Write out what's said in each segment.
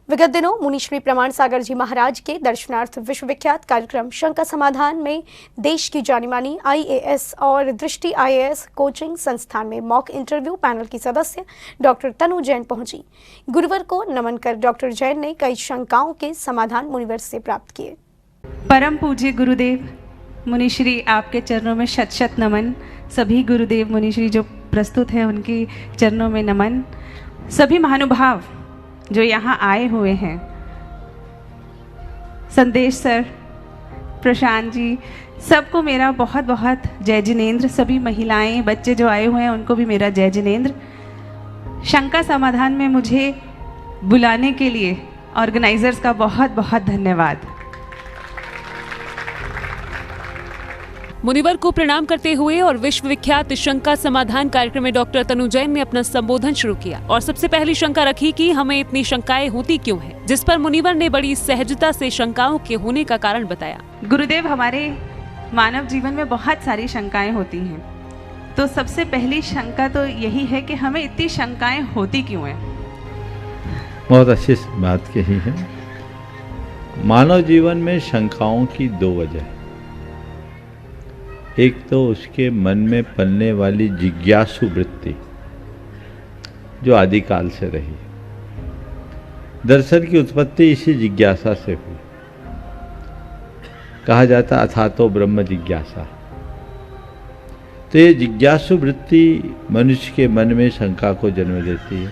विगत दिनों मुनिश्री प्रमाण सागर जी महाराज के दर्शनार्थ विश्वविख्यात कार्यक्रम शंका समाधान में देश की जानी मानी आईएएस और दृष्टि आईएएस कोचिंग संस्थान में मॉक इंटरव्यू पैनल की सदस्य डॉक्टर तनु जैन पहुंची। गुरुवार को नमन कर डॉक्टर जैन ने कई शंकाओं के समाधान मुनिवर से प्राप्त किए। परम पूज्य गुरुदेव मुनिश्री, आपके चरणों में शत शत नमन। सभी गुरुदेव मुनिश्री जो प्रस्तुत है उनके चरणों में नमन। सभी महानुभाव जो यहाँ आए हुए हैं, संदेश सर, प्रशांत जी, सबको मेरा बहुत बहुत जय जिनेंद्र। सभी महिलाएं, बच्चे जो आए हुए हैं उनको भी मेरा जय जिनेंद्र। शंका समाधान में मुझे बुलाने के लिए ऑर्गेनाइजर्स का बहुत बहुत धन्यवाद। मुनिवर को प्रणाम करते हुए और विश्व विख्यात शंका समाधान कार्यक्रम में डॉक्टर तनु जैन ने अपना संबोधन शुरू किया और सबसे पहली शंका रखी कि हमें इतनी शंकाएं होती क्यों हैं, जिस पर मुनिवर ने बड़ी सहजता से शंकाओं के होने का कारण बताया। गुरुदेव, हमारे मानव जीवन में बहुत सारी शंकाएं होती हैं, तो सबसे पहली शंका तो यही है कि हमें इतनी शंकाएं होती क्यों हैं। बहुत अच्छी बात कही है। मानव जीवन में शंकाओं की दो वजह है। एक तो उसके मन में पलने वाली जिज्ञासु वृत्ति जो आदिकाल से रही। दर्शन की उत्पत्ति इसी जिज्ञासा से हुई। कहा जाता अथातो ब्रह्म जिज्ञासा। तो ये जिज्ञासु वृत्ति मनुष्य के मन में शंका को जन्म देती है,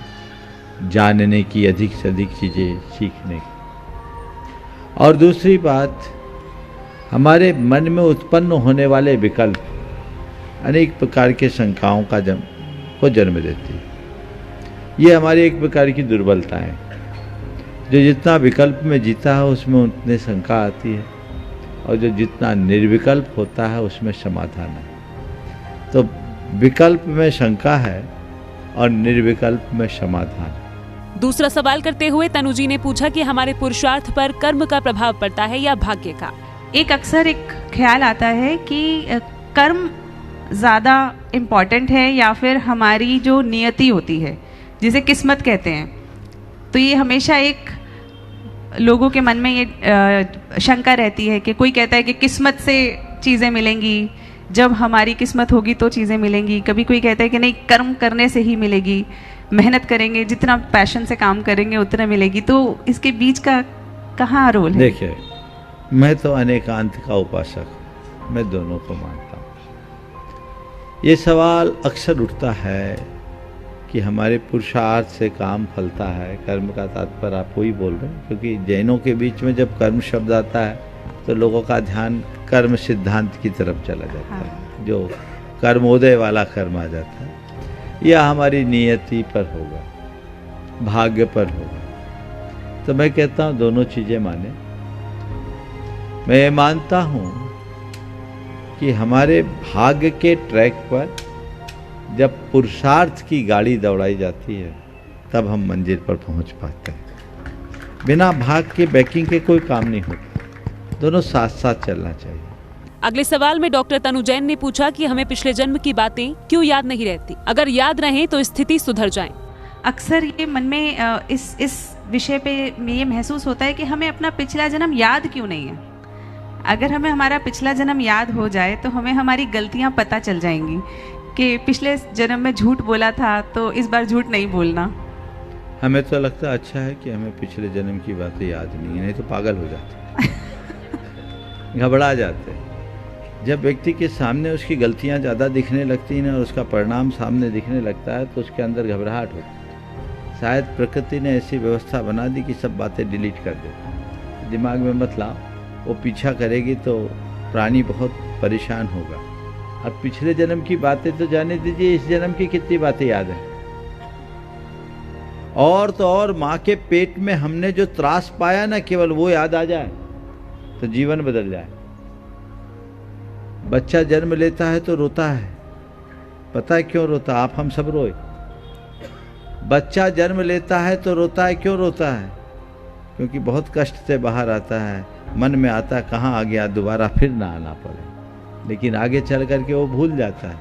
जानने की, अधिक से अधिक चीजें सीखने की। और दूसरी बात, हमारे मन में उत्पन्न होने वाले विकल्प अनेक प्रकार के शंकाओं का जन्म देती है। ये हमारी एक प्रकार की दुर्बलता है। जो जितना विकल्प में जीता है उसमें उतने शंका आती है, और जो जितना निर्विकल्प होता है उसमें समाधान है। तो विकल्प में शंका है और निर्विकल्प में समाधान। दूसरा सवाल करते हुए तनु जी ने पूछा कि हमारे पुरुषार्थ पर कर्म का प्रभाव पड़ता है या भाग्य का। अक्सर एक ख्याल आता है कि कर्म ज़्यादा इम्पॉर्टेंट है या फिर हमारी जो नियति होती है, जिसे किस्मत कहते हैं। तो ये हमेशा एक लोगों के मन में ये शंका रहती है कि कोई कहता है कि किस्मत से चीज़ें मिलेंगी, जब हमारी किस्मत होगी तो चीज़ें मिलेंगी। कभी कोई कहता है कि नहीं, कर्म करने से ही मिलेगी, मेहनत करेंगे, जितना पैशन से काम करेंगे उतना मिलेगी। तो इसके बीच का कहाँ रोल है? देखिए, मैं तो अनेकांत का उपासक हूँ, मैं दोनों को मानता हूँ। ये सवाल अक्सर उठता है कि हमारे पुरुषार्थ से काम फलता है। कर्म का तात्पर्य आप वही बोल रहे हैं, क्योंकि जैनों के बीच में जब कर्म शब्द आता है तो लोगों का ध्यान कर्म सिद्धांत की तरफ चला जाता है, जो कर्मोदय वाला कर्म आ जाता है। यह हमारी नियति पर होगा, भाग्य पर होगा। तो मैं कहता हूँ दोनों चीज़ें माने। मैं ये मानता हूं कि हमारे भाग्य के ट्रैक पर जब पुरुषार्थ की गाड़ी दौड़ाई जाती है तब हम मंजिल पर पहुंच पाते हैं। बिना भाग्य के बैकिंग के कोई काम नहीं होता। दोनों साथ साथ चलना चाहिए। अगले सवाल में डॉक्टर तनु जैन ने पूछा कि हमें पिछले जन्म की बातें क्यों याद नहीं रहती, अगर याद रहें तो स्थिति सुधर जाए। अक्सर ये मन में इस विषय पे ये महसूस होता है कि हमें अपना पिछला जन्म याद क्यों नहीं है। अगर हमें हमारा पिछला जन्म याद हो जाए तो हमें हमारी गलतियां पता चल जाएंगी कि पिछले जन्म में झूठ बोला था तो इस बार झूठ नहीं बोलना। हमें तो लगता अच्छा है कि हमें पिछले जन्म की बातें याद नहीं है, नहीं तो पागल हो जाते, घबरा जाते। जब व्यक्ति के सामने उसकी गलतियां ज़्यादा दिखने लगती हैं और उसका परिणाम सामने दिखने लगता है तो उसके अंदर घबराहट होती है। शायद प्रकृति ने ऐसी व्यवस्था बना दी कि सब बातें डिलीट कर दे, दिमाग में मत लाओ। वो पीछा करेगी तो प्राणी बहुत परेशान होगा। अब पिछले जन्म की बातें तो जाने दीजिए, इस जन्म की कितनी बातें याद हैं। और तो और माँ के पेट में हमने जो त्रास पाया ना, केवल वो याद आ जाए तो जीवन बदल जाए। बच्चा जन्म लेता है तो रोता है, पता है क्यों रोता? आप हम सब रोए। बच्चा जन्म लेता है तो रोता है, क्यों रोता है? क्योंकि बहुत कष्ट से बाहर आता है, मन में आता कहाँ आ गया, दोबारा फिर ना आना पड़े। लेकिन आगे चल करके वो भूल जाता है।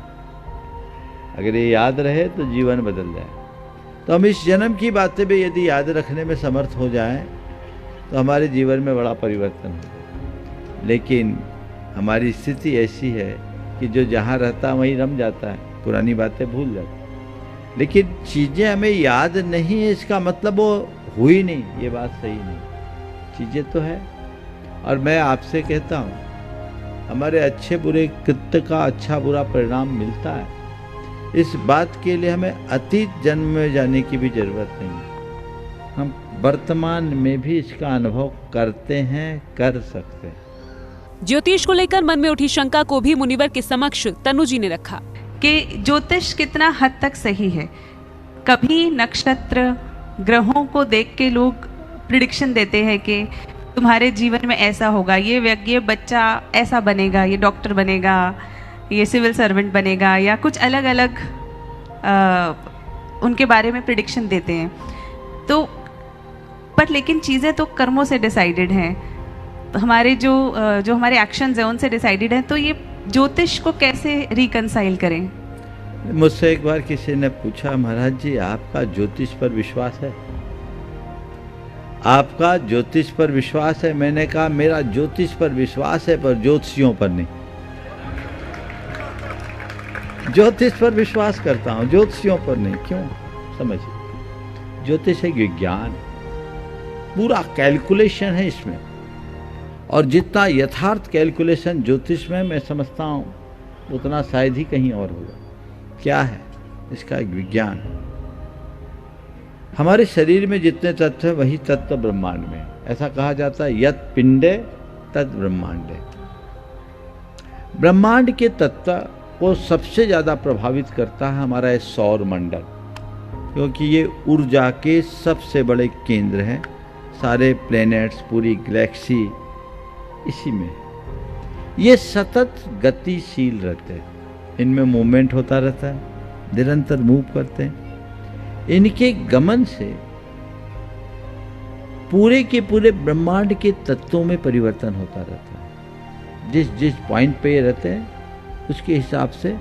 अगर ये याद रहे तो जीवन बदल जाए। तो हम इस जन्म की बातें भी यदि याद रखने में समर्थ हो जाएं तो हमारे जीवन में बड़ा परिवर्तन हो जाए। लेकिन हमारी स्थिति ऐसी है कि जो जहाँ रहता है वहीं रम जाता है, पुरानी बातें भूल जाता है। लेकिन चीज़ें हमें याद नहीं है इसका मतलब वो हुई नहीं, ये बात सही नहीं। चीज़ें तो है। और मैं आपसे कहता हूँ हमारे अच्छे बुरे कृत्य का अच्छा बुरा परिणाम मिलता है। इस बात के लिए हमें अतीत जन्म में जाने की भी जरूरत नहीं है, हम वर्तमान में भी इसका अनुभव करते हैं, कर सकते हैं। ज्योतिष को लेकर मन में उठी शंका को भी मुनिवर के समक्ष तनु जी ने रखा कि ज्योतिष कितना हद तक सही है। कभी नक्षत्र ग्रहों को देख के लोग प्रिडिक्शन देते हैं कि तुम्हारे जीवन में ऐसा होगा, ये बच्चा ऐसा बनेगा, ये डॉक्टर बनेगा, ये सिविल सर्वेंट बनेगा, या कुछ अलग अलग उनके बारे में प्रिडिक्शन देते हैं। तो पर लेकिन चीज़ें तो कर्मों से डिसाइडेड हैं, हमारे जो हमारे एक्शंस हैं उनसे डिसाइडेड हैं। तो ये ज्योतिष को कैसे रिकंसाइल करें? मुझसे एक बार किसी ने पूछा, महाराज जी आपका ज्योतिष पर विश्वास है? आपका ज्योतिष पर विश्वास है? मैंने कहा मेरा ज्योतिष पर विश्वास है पर ज्योतिषियों पर नहीं। ज्योतिष पर विश्वास करता हूं, ज्योतिषियों पर नहीं। क्यों? समझिए, ज्योतिष एक विज्ञान, पूरा कैलकुलेशन है इसमें, और जितना यथार्थ कैलकुलेशन ज्योतिष में मैं समझता हूं उतना शायद ही कहीं और होगा। क्या है इसका? एक विज्ञान। हमारे शरीर में जितने तत्व हैं वही तत्व ब्रह्मांड में। ऐसा कहा जाता है यत् पिंडे तत् ब्रह्मांडे। ब्रह्मांड के तत्व को सबसे ज़्यादा प्रभावित करता है हमारा ये सौर मंडल, क्योंकि ये ऊर्जा के सबसे बड़े केंद्र हैं। सारे प्लैनेट्स, पूरी गैलेक्सी इसी में। ये सतत गतिशील रहते हैं, इनमें मूवमेंट होता रहता है, निरंतर मूव करते हैं। इनके गमन से पूरे के पूरे ब्रह्मांड के तत्वों में परिवर्तन होता रहता है। जिस जिस पॉइंट पे ये रहते हैं उसके हिसाब से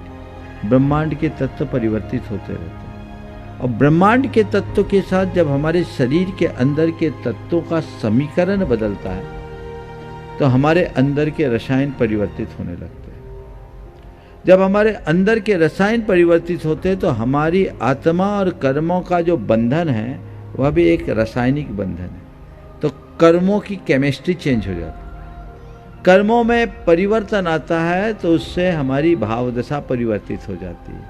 ब्रह्मांड के तत्व परिवर्तित होते रहते हैं। और ब्रह्मांड के तत्व के साथ जब हमारे शरीर के अंदर के तत्वों का समीकरण बदलता है तो हमारे अंदर के रसायन परिवर्तित होने लगते हैं। जब हमारे अंदर के रसायन परिवर्तित होते हैं तो हमारी आत्मा और कर्मों का जो बंधन है वह भी एक रासायनिक बंधन है। तो कर्मों की केमिस्ट्री चेंज हो जाती है, कर्मों में परिवर्तन आता है, तो उससे हमारी भाव दशा परिवर्तित हो जाती है,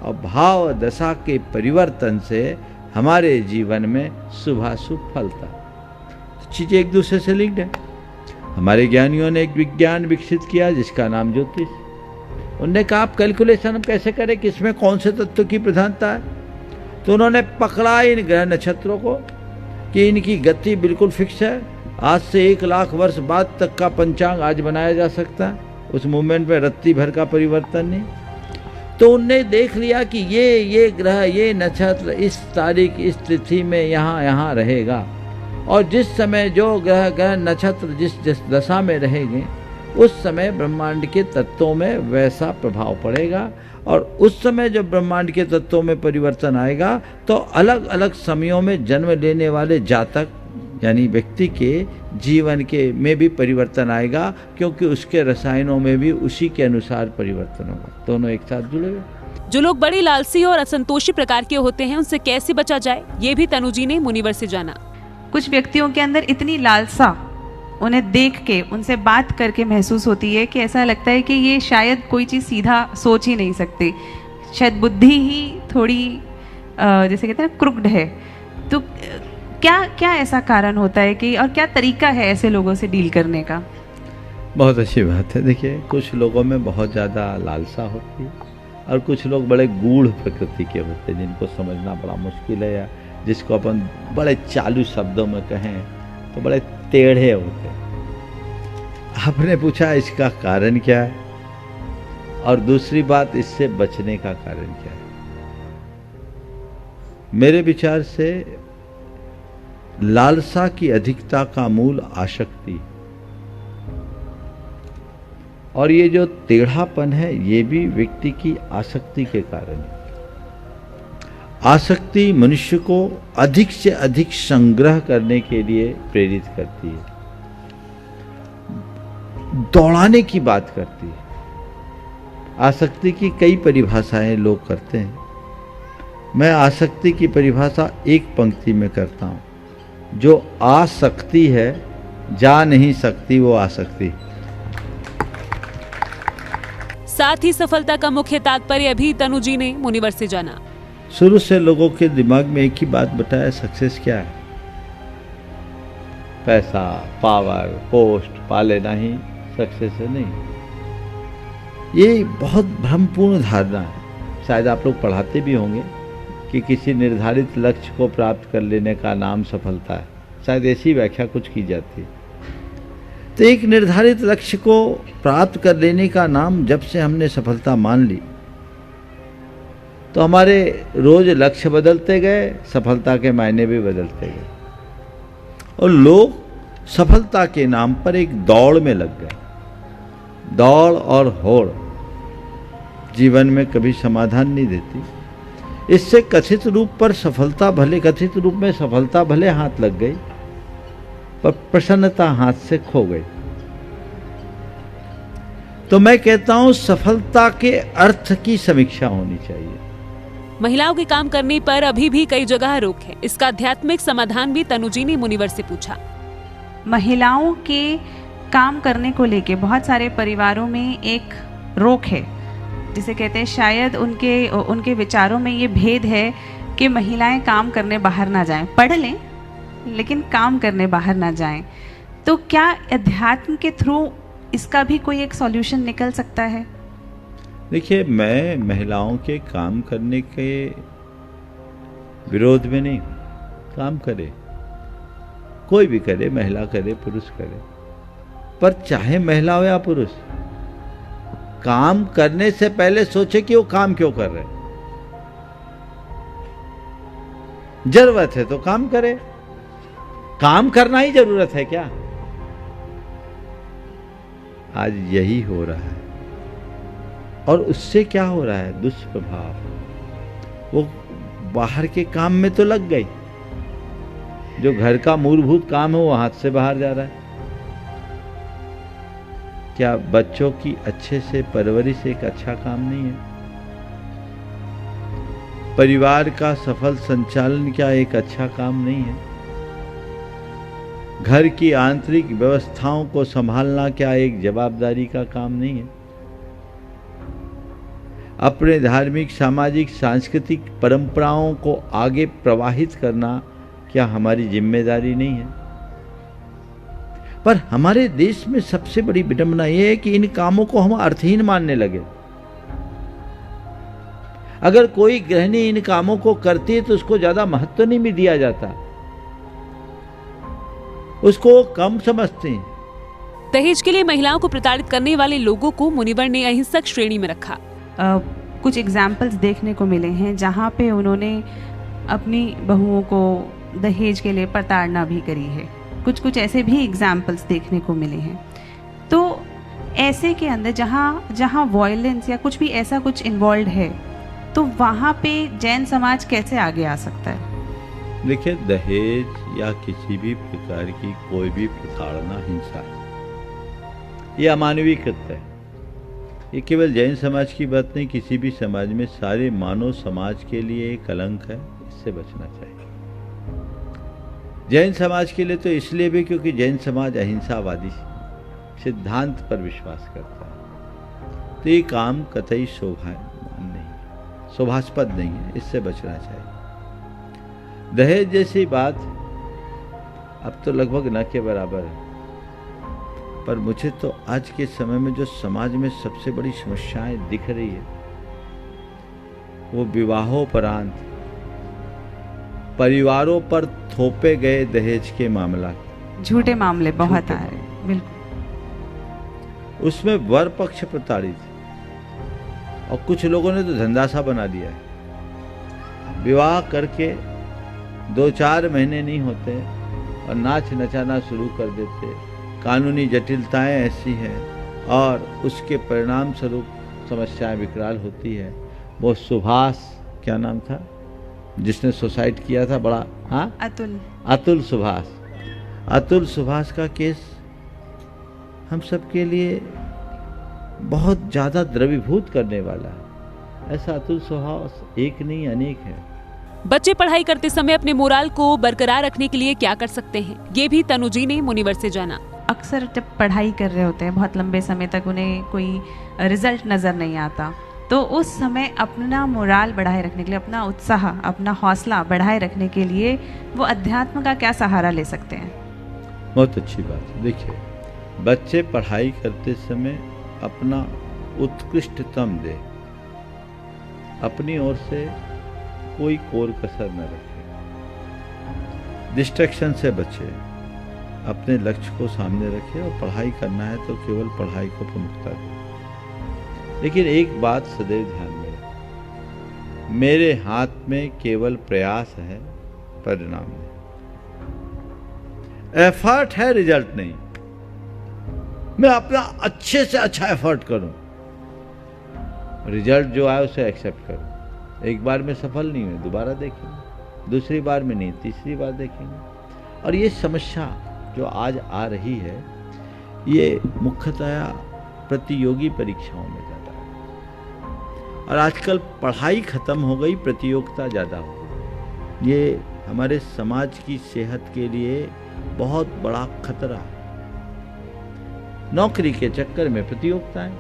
और भाव दशा के परिवर्तन से हमारे जीवन में शुभाशुभ फलता है। चीज़ें एक दूसरे से लिंक्ड है। हमारे ज्ञानियों ने एक विज्ञान विकसित किया जिसका नाम ज्योतिष। उन्होंने कहा आप कैलकुलेशन हम कैसे करें कि इसमें कौन से तत्व की प्रधानता है। तो उन्होंने पकड़ा इन ग्रह नक्षत्रों को कि इनकी गति बिल्कुल फिक्स है, आज से 1 लाख वर्ष बाद तक का पंचांग आज बनाया जा सकता है, उस मूवमेंट में रत्ती भर का परिवर्तन नहीं। तो उनने देख लिया कि ये ग्रह, ये नक्षत्र इस तारीख इस तिथि में यहाँ रहेगा, और जिस समय जो ग्रह नक्षत्र जिस दशा में रहेंगे उस समय ब्रह्मांड के तत्वों में वैसा प्रभाव पड़ेगा, और उस समय जब ब्रह्मांड के तत्वों में परिवर्तन आएगा तो अलग अलग समयों में जन्म लेने वाले जातक यानी व्यक्ति के जीवन के में भी परिवर्तन आएगा, क्योंकि उसके रसायनों में भी उसी के अनुसार परिवर्तन होगा। दोनों एक साथ जुड़ेगा। जो लोग बड़ी लालसी और असंतोषी प्रकार के होते हैं उनसे कैसे बचा जाए, ये भी तनु जी ने मुनिवर से जाना। कुछ व्यक्तियों के अंदर इतनी लालसा उन्हें देख के, उनसे बात करके महसूस होती है कि ऐसा लगता है कि ये शायद कोई चीज़ सीधा सोच ही नहीं सकते, शायद बुद्धि ही थोड़ी जैसे कहते हैं क्रुक्ड है। तो क्या ऐसा कारण होता है कि, और क्या तरीका है ऐसे लोगों से डील करने का? बहुत अच्छी बात है। देखिए, कुछ लोगों में बहुत ज़्यादा लालसा होती है और कुछ लोग बड़े गूढ़ प्रकृति के होते हैं जिनको समझना बड़ा मुश्किल है, या जिसको अपन बड़े चालू शब्दों में कहें तो बड़े टेढ़े होते हैं। आपने पूछा इसका कारण क्या है, और दूसरी बात इससे बचने का कारण क्या है। मेरे विचार से लालसा की अधिकता का मूल आसक्ति, और ये जो टेढ़ापन है ये भी व्यक्ति की आसक्ति के कारण है। आसक्ति मनुष्य को अधिक से अधिक संग्रह करने के लिए प्रेरित करती है, दौड़ाने की बात करती है। आसक्ति की कई परिभाषाएं लोग करते हैं, मैं आसक्ति की परिभाषा एक पंक्ति में करता हूं, जो आ सकती है जा नहीं सकती वो आसक्ति। साथ ही सफलता का मुख्य तात्पर्य भी तनु जी ने मुनिवर से जाना। शुरू से लोगों के दिमाग में एक ही बात बताया, सक्सेस क्या है? पैसा, पावर, पोस्ट पा लेना ही सक्सेस है। नहीं, ये बहुत भ्रमपूर्ण धारणा है। शायद आप लोग पढ़ाते भी होंगे कि किसी निर्धारित लक्ष्य को प्राप्त कर लेने का नाम सफलता है, शायद ऐसी व्याख्या कुछ की जाती है। तो एक निर्धारित लक्ष्य को प्राप्त कर लेने का नाम जब से हमने सफलता मान ली, तो हमारे रोज लक्ष्य बदलते गए, सफलता के मायने भी बदलते गए, और लोग सफलता के नाम पर एक दौड़ में लग गए। दौड़ और होड़ जीवन में कभी समाधान नहीं देती। इससे कथित रूप में सफलता भले हाथ लग गई, पर प्रसन्नता हाथ से खो गई। तो मैं कहता हूं सफलता के अर्थ की समीक्षा होनी चाहिए। महिलाओं के काम करने पर अभी भी कई जगह रोक है। इसका आध्यात्मिक समाधान भी तनु जी ने मुनिवर से पूछा। महिलाओं के काम करने को लेके बहुत सारे परिवारों में एक रोक है, जिसे कहते हैं शायद उनके विचारों में ये भेद है कि महिलाएं काम करने बाहर ना जाएं, पढ़ लें लेकिन काम करने बाहर ना जाएं। तो क्या अध्यात्म के थ्रू इसका भी कोई एक सॉल्यूशन निकल सकता है? देखिए, मैं महिलाओं के काम करने के विरोध में नहीं हूं। काम करे, कोई भी करे, महिला करे, पुरुष करे, पर चाहे महिला हो या पुरुष, काम करने से पहले सोचे कि वो काम क्यों कर रहे। जरूरत है तो काम करे। काम करना ही जरूरत है क्या? आज यही हो रहा है, और उससे क्या हो रहा है? दुष्प्रभाव। वो बाहर के काम में तो लग गई, जो घर का मूलभूत काम है वो हाथ से बाहर जा रहा है। क्या बच्चों की अच्छे से परवरिश एक अच्छा काम नहीं है? परिवार का सफल संचालन क्या एक अच्छा काम नहीं है? घर की आंतरिक व्यवस्थाओं को संभालना क्या एक जवाबदारी का काम नहीं है? अपने धार्मिक, सामाजिक, सांस्कृतिक परंपराओं को आगे प्रवाहित करना क्या हमारी जिम्मेदारी नहीं है? पर हमारे देश में सबसे बड़ी विडंबना यह है कि इन कामों को हम अर्थहीन मानने लगे। अगर कोई गृहिणी इन कामों को करती है तो उसको ज्यादा महत्व नहीं भी दिया जाता, उसको कम समझते हैं। दहेज के लिए महिलाओं को प्रताड़ित करने वाले लोगों को मुनिवर ने अहिंसक श्रेणी में रखा। कुछ एग्जाम्पल्स देखने को मिले हैं जहाँ पे उन्होंने अपनी बहुओं को दहेज के लिए प्रताड़ना भी करी है। कुछ ऐसे भी एग्जाम्पल्स देखने को मिले हैं। तो ऐसे के अंदर जहाँ वॉयलेंस या कुछ भी ऐसा कुछ इन्वॉल्व है, तो वहाँ पे जैन समाज कैसे आगे आ सकता है? देखिए, दहेज या किसी भी प्रकार की कोई भी प्रताड़ना, हिंसा, ये अमानवीय कृत्य है। ये केवल जैन समाज की बात नहीं, किसी भी समाज में सारे मानव समाज के लिए एक कलंक है। इससे बचना चाहिए। जैन समाज के लिए तो इसलिए भी क्योंकि जैन समाज अहिंसावादी सिद्धांत पर विश्वास करता है। तो ये काम कतई शोभास्पद नहीं है, इससे बचना चाहिए। दहेज जैसी बात अब तो लगभग न के बराबर है, पर मुझे तो आज के समय में जो समाज में सबसे बड़ी समस्याएं दिख रही है, वो विवाहोपरांत परिवारों पर थोपे गए दहेज के मामला, झूठे मामले बहुत आ रहे हैं। बिल्कुल, उसमें वर पक्ष प्रताड़ित, और कुछ लोगों ने तो धंधा सा बना दिया है। विवाह करके 2-4 महीने नहीं होते और नाच नचाना शुरू कर देते। कानूनी जटिलताएं ऐसी हैं और उसके परिणाम स्वरूप समस्याएं विकराल होती है। वो सुभाष, क्या नाम था, जिसने सुसाइड किया था बड़ा, हाँ, अतुल सुभाष का केस हम सबके लिए बहुत ज़्यादा द्रवीभूत करने वाला है। ऐसा अतुल सुभाष एक नहीं अनेक है। बच्चे पढ़ाई करते समय अपने मोराल को बरकरार रखने के लिए क्या कर सकते हैं, ये भी तनु जी ने मुनिवर से जाना। अक्सर जब पढ़ाई कर रहे होते हैं बहुत लंबे समय तक उन्हें कोई रिजल्ट नज़र नहीं आता, तो उस समय अपना मोराल बढ़ाए रखने के लिए, अपना उत्साह, अपना हौसला बढ़ाए रखने के लिए वो अध्यात्म का क्या सहारा ले सकते हैं? बहुत अच्छी बात है। देखिए, बच्चे पढ़ाई करते समय अपना उत्कृष्टतम दे, अपनी ओर से कोई कोर कसर न रखे, डिस्ट्रैक्शन से बचे, अपने लक्ष्य को सामने रखे और पढ़ाई करना है तो केवल पढ़ाई को प्रमुखता दे। लेकिन एक बात सदैव ध्यान में रखें, मेरे हाथ में केवल प्रयास है, परिणाम नहीं। एफर्ट है, रिजल्ट नहीं। मैं अपना अच्छे से अच्छा एफर्ट करूं, रिजल्ट जो आए उसे एक्सेप्ट करूं। एक बार में सफल नहीं हुए, दोबारा देखेंगे, दूसरी बार में नहीं, तीसरी बार देखेंगे। और ये समस्या जो आज आ रही है, ये मुख्यतया प्रतियोगी परीक्षाओं में ज़्यादा है। और आजकल पढ़ाई खत्म हो गई, प्रतियोगिता ज़्यादा हो गई। ये हमारे समाज की सेहत के लिए बहुत बड़ा खतरा है। नौकरी के चक्कर में प्रतियोगिताएं,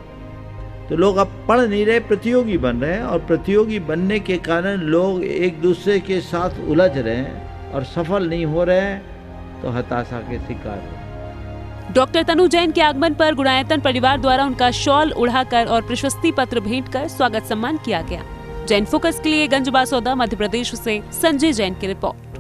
तो लोग अब पढ़ नहीं रहे, प्रतियोगी बन रहे हैं। और प्रतियोगी बनने के कारण लोग एक दूसरे के साथ उलझ रहे हैं और सफल नहीं हो रहे हैं, तो हताशा के शिकार हो। डॉक्टर तनु जैन के आगमन पर गुणायतन परिवार द्वारा उनका शॉल उड़ाकर और प्रशस्ति पत्र भेंट कर स्वागत सम्मान किया गया। जैन फोकस के लिए गंज बासौदा मध्य प्रदेश से संजय जैन की रिपोर्ट।